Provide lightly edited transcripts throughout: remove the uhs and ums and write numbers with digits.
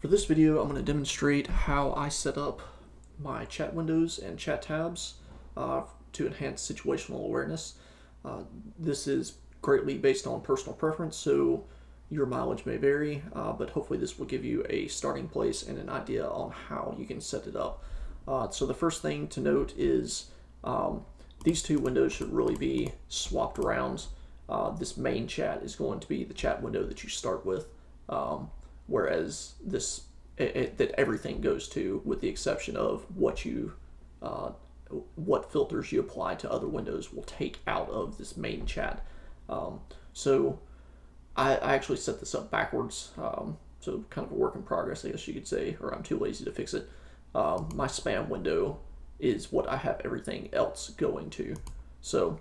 For this video, I'm going to demonstrate how I set up my chat windows and chat tabs to enhance situational awareness. This is greatly based on personal preference, so your mileage may vary, but hopefully this will give you a starting place and an idea on how you can set it up. So the first thing to note is these two windows should really be swapped around. This main chat is going to be the chat window that you start with, whereas this that everything goes to, with the exception of what filters you apply to other windows will take out of this main chat. So I actually set this up backwards, so kind of a work in progress, I guess you could say, or I'm too lazy to fix it. My spam window is what I have everything else going to. So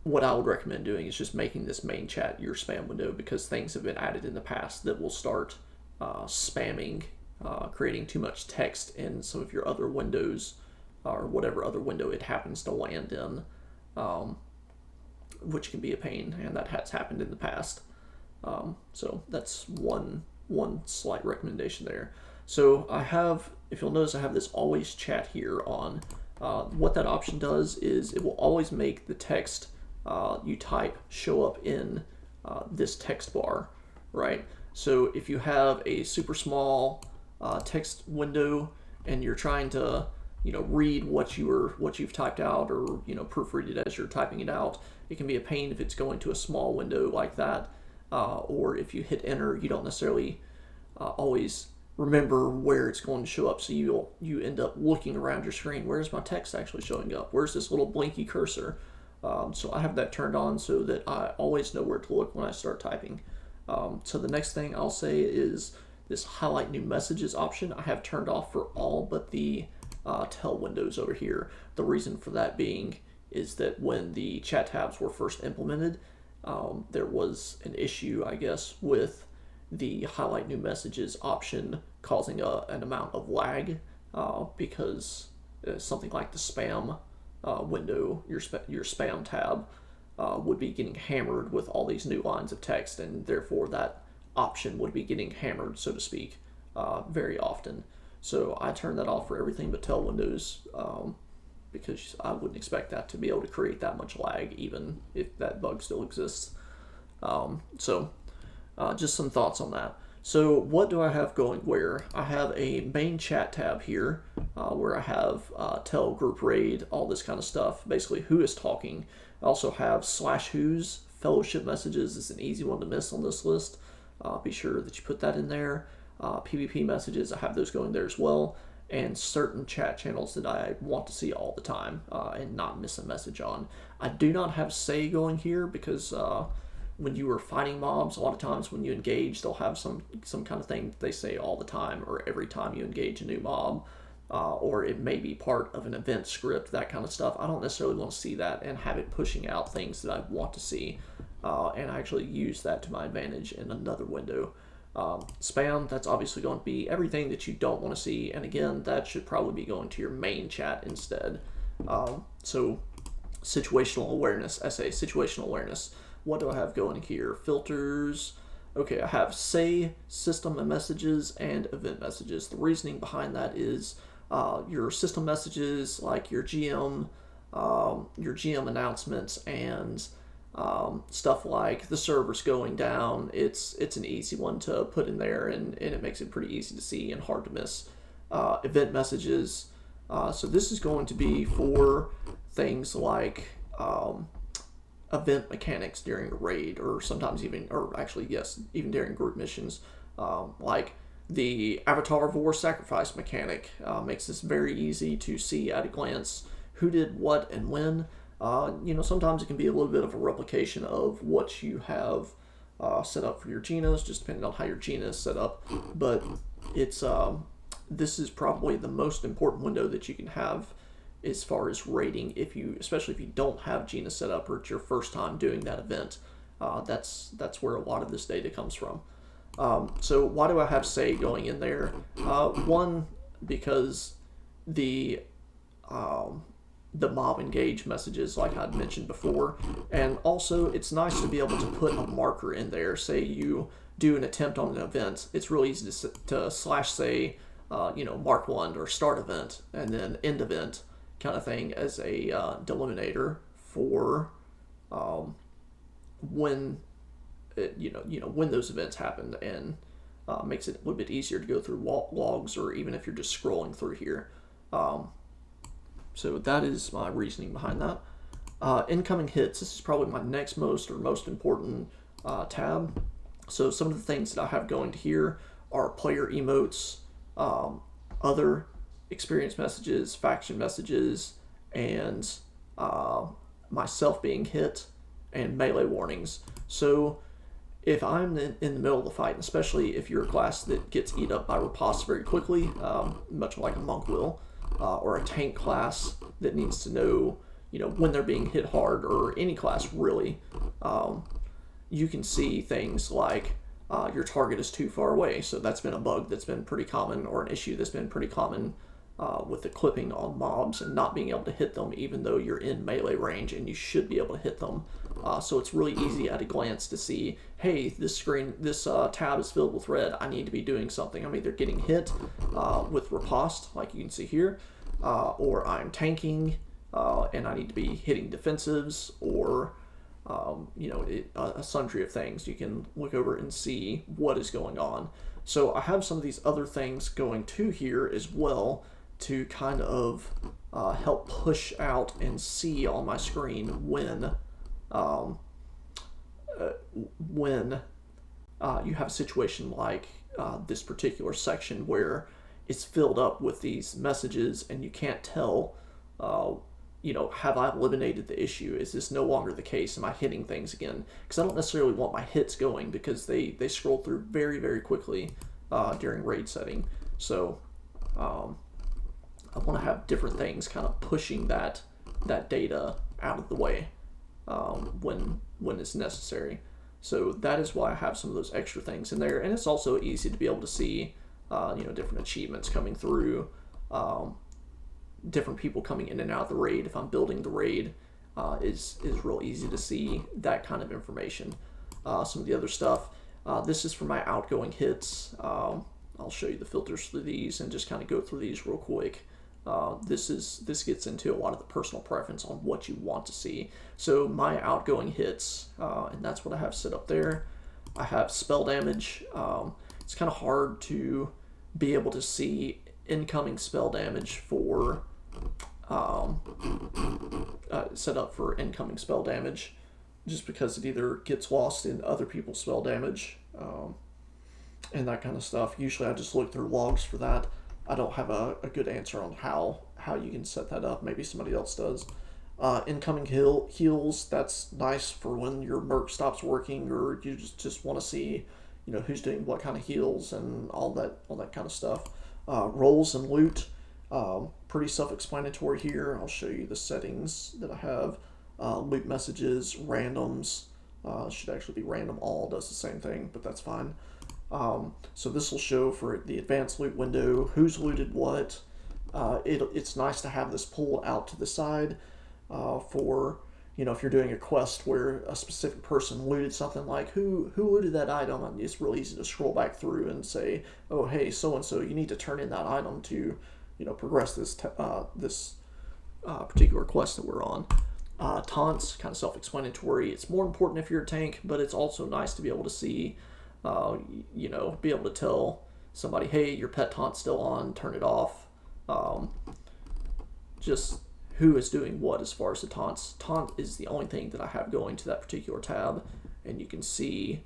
what I would recommend doing is just making this main chat your spam window, because things have been added in the past that will start spamming, creating too much text in some of your other windows, or whatever other window it happens to land in, which can be a pain, and that has happened in the past. So that's one slight recommendation there. So I have, if you'll notice, I have this always chat here on. What that option does is it will always make the text you type show up in this text bar, right? So if you have a super small text window and you're trying to read what you've typed out, or proofread it as you're typing it out, it can be a pain if it's going to a small window like that, or if you hit enter, you don't necessarily always remember where it's going to show up, so you end up looking around your screen. Where's my text actually showing up? Where's this little blinky cursor? So I have that turned on so that I always know where to look when I start typing. So the next thing I'll say is this highlight new messages option I have turned off for all but the tell windows over here. The reason for that being is that when the chat tabs were first implemented, there was an issue, I guess, with the highlight new messages option causing an amount of lag, because something like the spam window, your spam tab, would be getting hammered with all these new lines of text, and therefore that option would be getting hammered, so to speak, very often. So I turned that off for everything but tell windows, because I wouldn't expect that to be able to create that much lag, even if that bug still exists. Just some thoughts on that. So what do I have going where? I have a main chat tab here, where I have tell, group raid, all this kind of stuff, basically who is talking. I also have /who's fellowship messages is an easy one to miss on this list. Be sure that you put that in there. PvP messages, I have those going there as well, and certain chat channels that I want to see all the time and not miss a message on. I do not have say going here because when you are fighting mobs, a lot of times when you engage, they'll have some kind of thing that they say all the time, or every time you engage a new mob, or it may be part of an event script, that kind of stuff. I don't necessarily want to see that and have it pushing out things that I want to see, and I actually use that to my advantage in another window. Spam, that's obviously going to be everything that you don't want to see, and again, that should probably be going to your main chat instead. So situational awareness, situational awareness. What do I have going here? Filters. Okay, I have say, system and messages, and event messages. The reasoning behind that is your system messages, like your GM announcements, and stuff like the server's going down. It's an easy one to put in there, and it makes it pretty easy to see and hard to miss. Event messages. So this is going to be for things like event mechanics during a raid, or sometimes even during group missions, like the Avatar Vor sacrifice mechanic makes this very easy to see at a glance who did what and when. Sometimes it can be a little bit of a replication of what you have set up for your Genos, just depending on how your Geno is set up, but it's this is probably the most important window that you can have as far as rating, especially if you don't have Geno set up, or it's your first time doing that event. That's where a lot of this data comes from. So why do I have say going in there? One, because the mob engage messages, like I'd mentioned before, and also it's nice to be able to put a marker in there. Say you do an attempt on an event, it's really easy to slash say, mark one or start event and then end event kind of thing as a delimiter for when when those events happened, and makes it a little bit easier to go through logs, or even if you're just scrolling through here. So that is my reasoning behind that. Incoming hits, this is probably my next most important tab. So some of the things that I have going to here are player emotes, other experience messages, faction messages, and myself being hit, and melee warnings. So if I'm in the middle of the fight, and especially if you're a class that gets eat up by riposte very quickly, much like a monk will, or a tank class that needs to know, when they're being hit hard, or any class really, you can see things like your target is too far away. So that's been a bug that's been pretty common, or an issue that's been pretty common with the clipping on mobs and not being able to hit them, even though you're in melee range and you should be able to hit them. So it's really easy at a glance to see, hey, this tab is filled with red. I need to be doing something. I'm either getting hit with riposte, like you can see here, or I'm tanking and I need to be hitting defensives, or a sundry of things. You can look over and see what is going on. So I have some of these other things going to here as well to kind of help push out and see on my screen when you have a situation like this particular section where it's filled up with these messages and you can't tell, have I eliminated the issue? Is this no longer the case? Am I hitting things again? Because I don't necessarily want my hits going, because they scroll through very, very quickly during raid setting. So I want to have different things kind of pushing that data out of the way when it's necessary. So that is why I have some of those extra things in there, and it's also easy to be able to see different achievements coming through, different people coming in and out of the raid. If I'm building the raid, is real easy to see that kind of information. Some of the other stuff, this is for my outgoing hits. I'll show you the filters through these and just kind of go through these real quick. This gets into a lot of the personal preference on what you want to see. So my outgoing hits, and that's what I have set up there. I have spell damage. It's kind of hard to be able to see incoming spell damage for set up for incoming spell damage, just because it either gets lost in other people's spell damage and that kind of stuff. Usually I just look through logs for that. I don't have a good answer on how you can set that up. Maybe somebody else does. Incoming heals, that's nice for when your merc stops working, or you just want to see who's doing what kind of heals and all that kind of stuff. Rolls and loot, pretty self-explanatory here. I'll show you the settings that I have. Loot messages, randoms, should actually be random all, does the same thing, but that's fine. So this will show for the advanced loot window who's looted what. It's nice to have this pulled out to the side for if you're doing a quest where a specific person looted something, like who looted that item, and it's really easy to scroll back through and say, oh hey, so and so, you need to turn in that item to progress this particular quest that we're on. Taunts, kind of self-explanatory. It's more important if you're a tank, but it's also nice to be able to see, be able to tell somebody, hey, your pet taunt's still on, turn it off. Just who is doing what as far as the taunts. Taunt is the only thing that I have going to that particular tab, and you can see,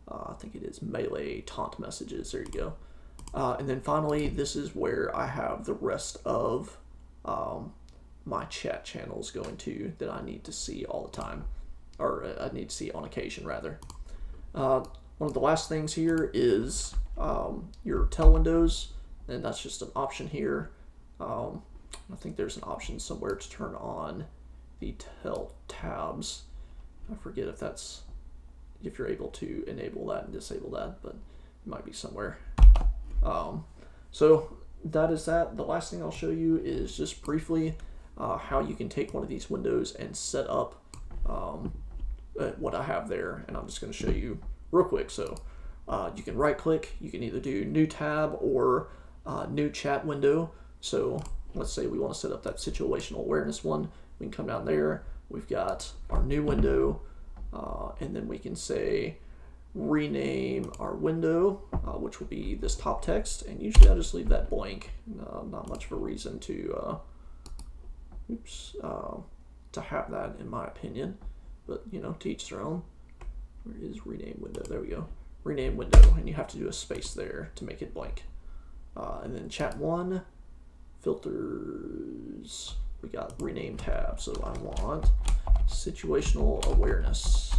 I think it is melee taunt messages. There you go. And then finally, this is where I have the rest of my chat channels going to that I need to see all the time, or I need to see on occasion rather. One of the last things here is your tell windows, and that's just an option here. I think there's an option somewhere to turn on the tell tabs. I forget if you're able to enable that and disable that, but it might be somewhere. So that is that. The last thing I'll show you is just briefly how you can take one of these windows and set up what I have there, and I'm just going to show you real quick. So You can right click, you can either do new tab or new chat window. So let's say we want to set up that situational awareness one. We can come down there, we've got our new window, and then we can say rename our window, which will be this top text, and usually I'll just leave that blank. Not much of a reason to to have that, in my opinion, but you know, to each their own. Where is rename window? There we go. Rename window, and you have to do a space there to make it blank. And then chat one, filters, we got rename tab, so I want situational awareness,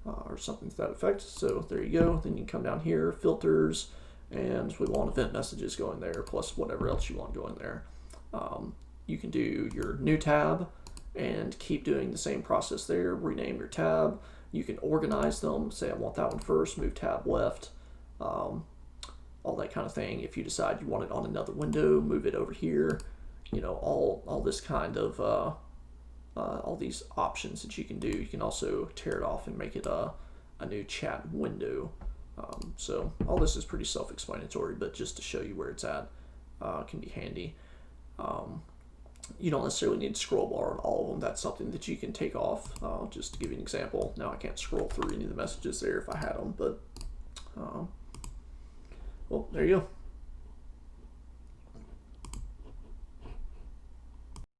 or something to that effect. So there you go. Then you can come down here, filters, and we want event messages going there, plus whatever else you want going there. You can do your new tab and keep doing the same process there. Rename your tab. You can organize them. Say I want that one first, move tab left, all that kind of thing. If you decide you want it on another window, move it over here. You know, all this kind of all these options that you can do. You can also tear it off and make it a new chat window. So all this is pretty self-explanatory, but just to show you where it's at, can be handy. You don't necessarily need to scroll bar on all of them. That's something that you can take off. Just to give you an example. Now I can't scroll through any of the messages there if I had them, but well, there you go.